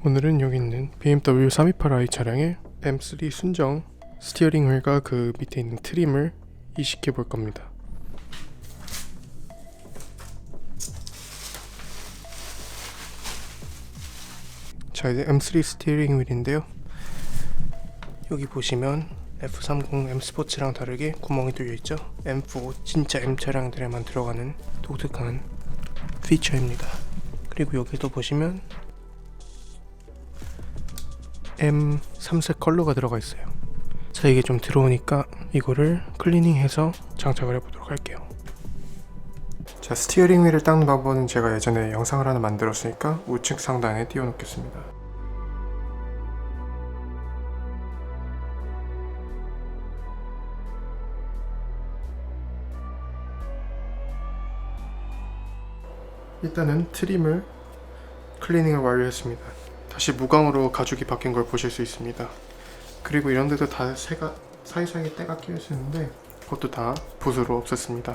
오늘은 여기 있는 BMW 328i 차량의 M3 순정 스티어링 휠과 그 밑에 있는 트림을 이식해 볼 겁니다. 자, 이제 M3 스티어링 휠인데요. 여기 보시면 F30 M 스포츠랑 다르게 구멍이 뚫려 있죠. M4 진짜 M 차량들에만 들어가는 독특한 피처입니다. 그리고 여기도 보시면 M 3색 컬러가 들어가 있어요. 자, 이게 좀 들어오니까 이거를 클리닝해서 장착을 해보도록 할게요. 자, 스티어링 휠을 닦는 방법은 제가 예전에 영상을 하나 만들었으니까 우측 상단에 띄워놓겠습니다. 일단은 트림을 클리닝을 완료했습니다. 다시 무광으로 가죽이 바뀐 걸 보실 수 있습니다. 그리고 이런 데도 다 사이사이에 때가 끼어 있었는데 그것도 다 붓으로 없앴습니다.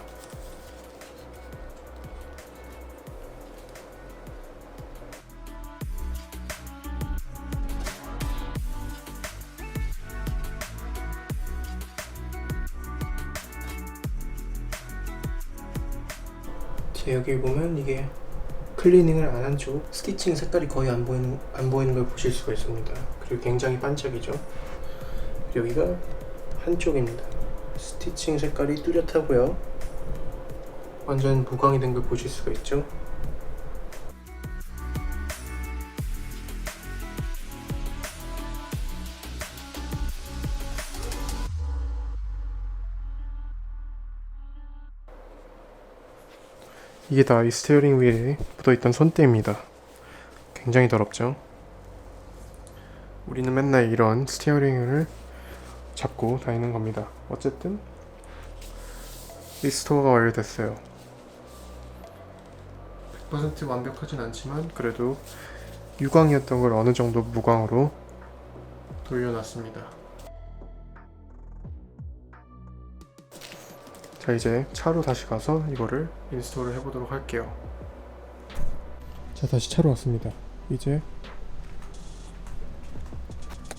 여기 보면 이게 클리닝을 안 한 쪽 스티칭 색깔이 거의 안 보이는 걸 보실 수가 있습니다. 그리고 굉장히 반짝이죠. 여기가 한쪽입니다. 스티칭 색깔이 뚜렷하고요. 완전 무광이 된 걸 보실 수가 있죠. 이게 다 이 스티어링 휠에 묻어있던 손때입니다. 굉장히 더럽죠. 우리는 맨날 이런 스티어링 휠을 잡고 다니는 겁니다. 어쨌든 리스토어가 완료됐어요. 100% 완벽하진 않지만 그래도 유광이었던 걸 어느 정도 무광으로 돌려놨습니다. 자, 이제 차로 다시 가서 이거를 인스톨을 해보도록 할게요. 자, 다시 차로 왔습니다. 이제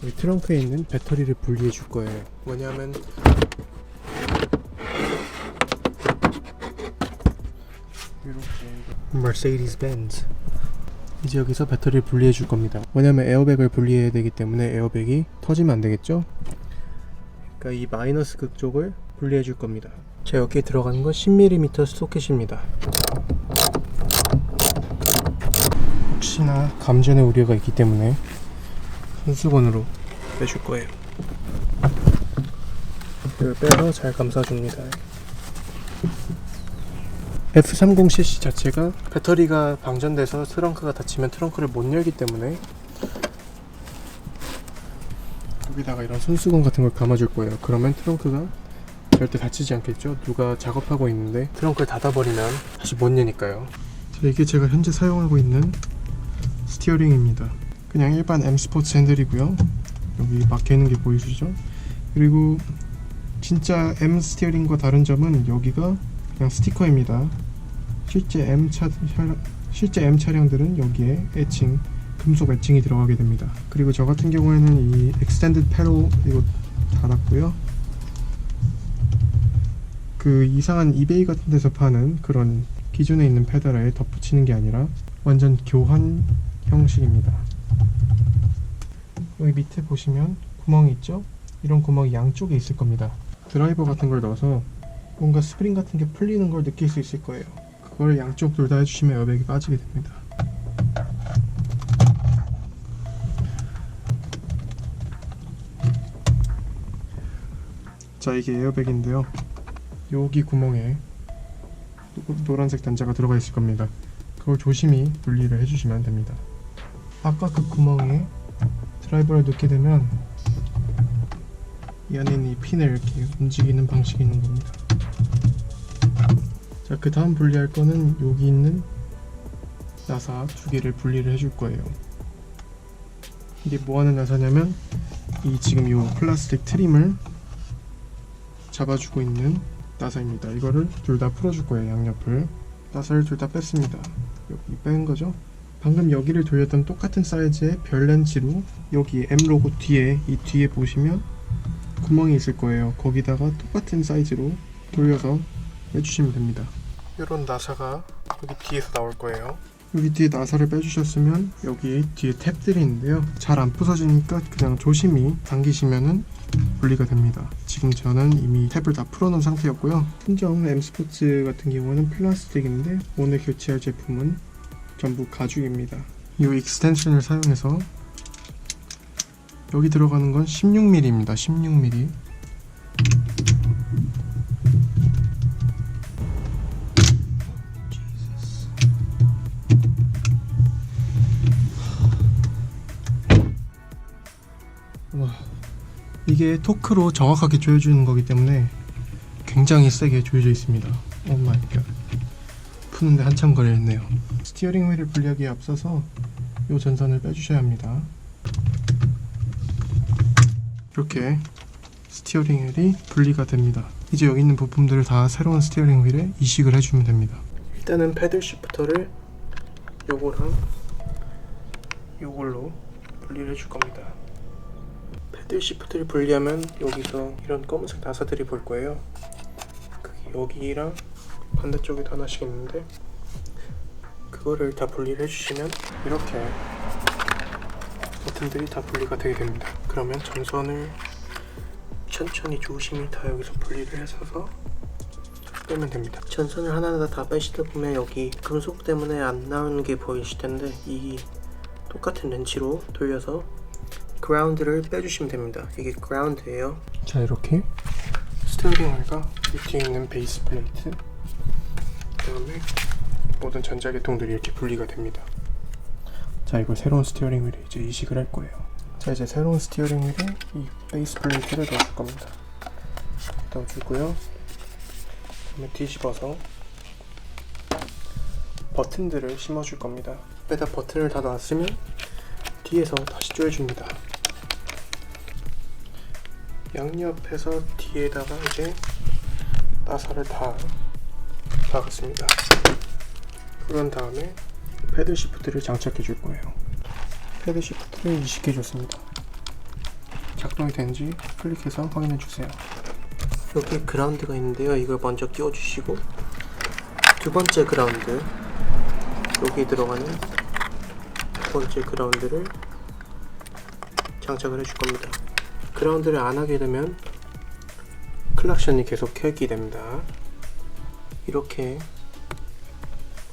여기 트렁크에 있는 배터리를 분리해 줄 거예요. 뭐냐면 이렇게 Mercedes Benz 이제 여기서 배터리를 분리해 줄 겁니다. 뭐냐면 에어백을 분리해야 되기 때문에 에어백이 터지면 안 되겠죠? 그러니까 이 마이너스 극 쪽을 분리해 줄 겁니다. 자, 여기에 들어가는 건 10mm 소켓입니다. 혹시나 감전의 우려가 있기 때문에 손수건으로 빼줄 거예요. 이걸 빼서 잘 감싸줍니다. F30cc 자체가 배터리가 방전돼서 트렁크가 닫히면 트렁크를 못 열기 때문에 여기다가 이런 손수건 같은 걸 감아줄 거예요. 그러면 트렁크가 절대 닫히지 않겠죠? 누가 작업하고 있는데 트렁크를 닫아버리면 다시 못 여니까요. 자, 이게 제가 현재 사용하고 있는 스티어링입니다. 그냥 일반 M 스포츠 핸들이고요. 여기 막혀있는 게 보이시죠? 그리고 진짜 M 스티어링과 다른 점은 여기가 그냥 스티커입니다. 실제 M 차량들은 여기에 애칭, 금속 애칭이 들어가게 됩니다. 그리고 저 같은 경우에는 이 Extended Pedal 이거 닫았고요. 그 이상한 이베이 같은 데서 파는 그런 기존에 있는 페달에 덧붙이는 게 아니라 완전 교환 형식입니다. 여기 밑에 보시면 구멍이 있죠? 이런 구멍이 양쪽에 있을 겁니다. 드라이버 같은 걸 넣어서 뭔가 스프링 같은 게 풀리는 걸 느낄 수 있을 거예요. 그걸 양쪽 둘 다 해주시면 에어백이 빠지게 됩니다. 자, 이게 에어백인데요. 여기 구멍에 노란색 단자가 들어가 있을 겁니다. 그걸 조심히 분리를 해주시면 됩니다. 아까 그 구멍에 드라이버를 넣게 되면 이 안에 있는 이 핀을 이렇게 움직이는 방식이 있는 겁니다. 자, 그 다음 분리할 거는 여기 있는 나사 두 개를 분리를 해줄 거예요. 이게 뭐 하는 나사냐면 이 지금 이 플라스틱 트림을 잡아주고 있는 나사입니다. 이거를 둘 다 풀어줄 거예요. 양옆을 나사를 둘 다 뺐습니다. 여기 뺀 거죠. 방금 여기를 돌렸던 똑같은 사이즈의 별 렌치로 여기 M 로고 뒤에, 이 뒤에 보시면 구멍이 있을 거예요. 거기다가 똑같은 사이즈로 돌려서 빼주시면 됩니다. 이런 나사가 여기 뒤에서 나올 거예요. 여기 뒤에 나사를 빼주셨으면 여기 뒤에 탭들이 있는데요, 잘 안 부서지니까 그냥 조심히 당기시면은 분리가 됩니다. 지금 저는 이미 탭을 다 풀어놓은 상태였고요. 순정 M 스포츠 같은 경우는 플라스틱인데 오늘 교체할 제품은 전부 가죽입니다. 이 익스텐션을 사용해서 여기 들어가는 건 16mm입니다. 16mm. 와, 이게 토크로 정확하게 조여주는 거기 때문에 굉장히 세게 조여져 있습니다. 오 마이 갓. 푸는데 한참 걸렸네요. 스티어링 휠을 분리하기에 앞서서 이 전선을 빼주셔야 합니다. 이렇게 스티어링 휠이 분리가 됩니다. 이제 여기 있는 부품들을 다 새로운 스티어링 휠에 이식을 해주면 됩니다. 일단은 패들 시프터를 요거랑 요걸로 분리를 해줄 겁니다. 패들 시프트를 분리하면 여기서 이런 검은색 나사들이 보일 거예요. 여기랑 반대쪽에도 하나씩 있는데 그거를 다 분리를 해주시면 이렇게 버튼들이 다 분리가 되게 됩니다. 그러면 전선을 천천히 조심히 다 여기서 분리를 해서 빼면 됩니다. 전선을 하나하나 다 빼시다 보면 여기 금속 때문에 안 나오는 게 보이실 텐데 이 똑같은 렌치로 돌려서 그라운드를 빼주시면 됩니다. 이게 그라운드예요. 자, 이렇게 스티어링 휠과 밑에 있는 베이스 플레이트, 그다음에 모든 전자계통들이 이렇게 분리가 됩니다. 자, 이걸 새로운 스티어링 휠에 이제 이식을 할 거예요. 자, 이제 새로운 스티어링 휠에 이 베이스 플레이트를 넣어줄 겁니다. 넣어주고요. 그다음에 뒤집어서 버튼들을 심어줄 겁니다. 옆에다 버튼을 다 놨으면 뒤에서 다시 조여줍니다. 양옆에서 뒤에다가 이제 나사를 다 박았습니다. 그런 다음에 패들 시프트를 장착해 줄 거예요. 패들 시프트를 이식해 줬습니다. 작동이 되는지 클릭해서 확인해 주세요. 여기 그라운드가 있는데요, 이걸 먼저 끼워 주시고 두 번째 그라운드, 여기 들어가는 두 번째 그라운드를 장착을 해줄 겁니다. 그라운드를 안 하게 되면 클락션이 계속 켜게 됩니다. 이렇게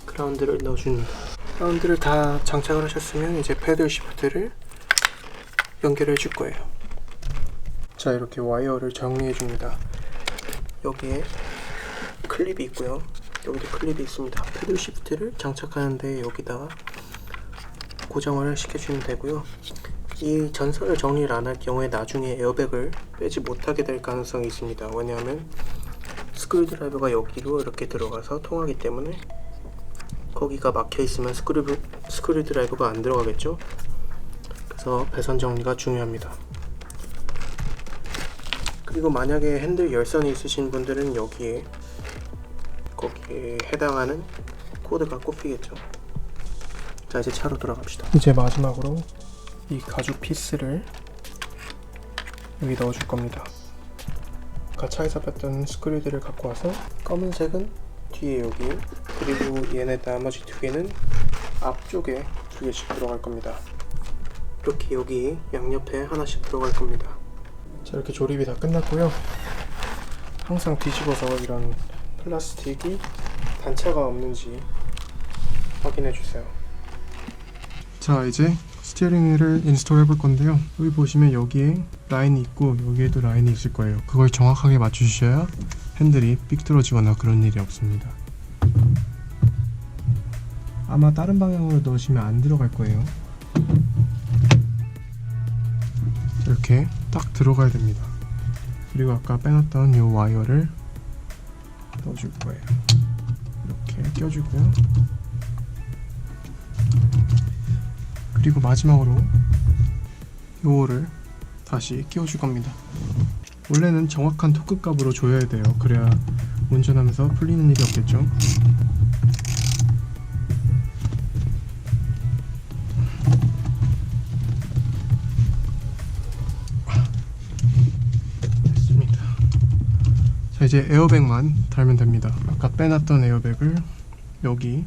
그라운드를 넣어줍니다. 그라운드를 다 장착을 하셨으면 이제 패들 시프트를 연결해 줄 거예요. 자, 이렇게 와이어를 정리해 줍니다. 여기에 클립이 있고요, 여기도 클립이 있습니다. 패들 시프트를 장착하는데 여기다가 고정을 시켜주면 되고요. 이 전선을 정리를 안 할 경우에 나중에 에어백을 빼지 못하게 될 가능성이 있습니다. 왜냐하면 스크류 드라이버가 여기로 이렇게 들어가서 통하기 때문에 거기가 막혀 있으면 스크류 드라이버가 안 들어가겠죠. 그래서 배선 정리가 중요합니다. 그리고 만약에 핸들 열선이 있으신 분들은 거기에 해당하는 코드가 꼽히겠죠. 자, 이제 차로 돌아갑시다. 이제 마지막으로 이 가죽 피스를 여기 넣어줄 겁니다. 아까 차에서 뺐던 스크류들을 갖고 와서 검은색은 뒤에 여기, 그리고 얘네 나머지 두 개는 앞쪽에 두 개씩 들어갈 겁니다. 이렇게 여기 양옆에 하나씩 들어갈 겁니다. 자, 이렇게 조립이 다 끝났고요. 항상 뒤집어서 이런 플라스틱이 단차가 없는지 확인해 주세요. 자, 이제 스티어링 휠을 인스톨 해볼 건데요, 여기 보시면 여기에 라인이 있고 여기에도 라인이 있을 거예요. 그걸 정확하게 맞추셔야 핸들이 삐뚤어지거나 그런 일이 없습니다. 아마 다른 방향으로 넣으시면 안 들어갈 거예요. 이렇게 딱 들어가야 됩니다. 그리고 아까 빼놨던 이 와이어를 넣어줄 거예요. 이렇게 껴주고요. 그리고 마지막으로 요거를 다시 끼워줄 겁니다. 원래는 정확한 토크 값으로 조여야 돼요. 그래야 운전하면서 풀리는 일이 없겠죠. 자, 이제 에어백만 달면 됩니다. 아까 빼놨던 에어백을 여기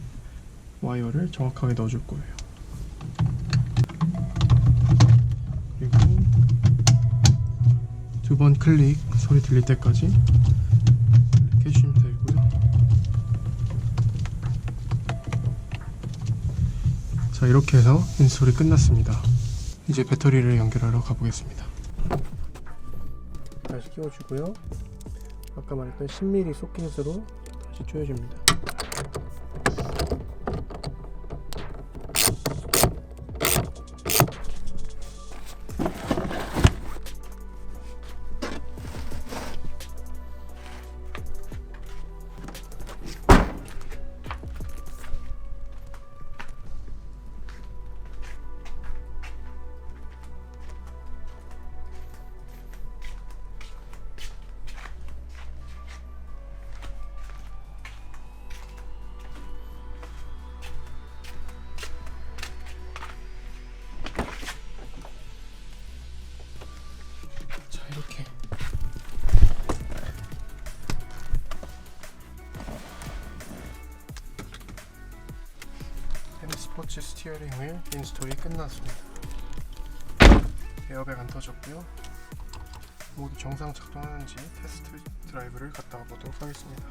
와이어를 정확하게 넣어줄 거예요. 그리고 2번 클릭 소리 들릴 때까지 이렇게 해주시면 되고요. 자, 이렇게 해서 인스톨이 끝났습니다. 이제 배터리를 연결하러 가보겠습니다. 다시 끼워주고요. 아까 말했던 10mm 소켓으로 다시 조여줍니다. 이렇게 M-스포츠 스티어링 휠 인스톨이 끝났습니다. 에어백 안 터졌고요. 모두 정상 작동하는지 테스트 드라이브를 갔다 와보도록 하겠습니다.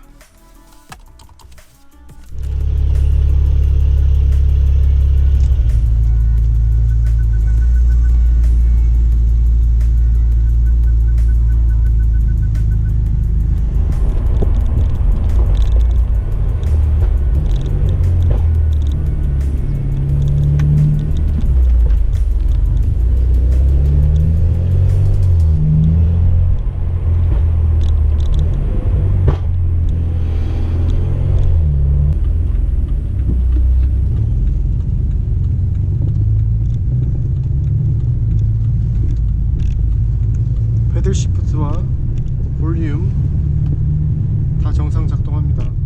패들 시프트와 볼륨 다 정상 작동합니다.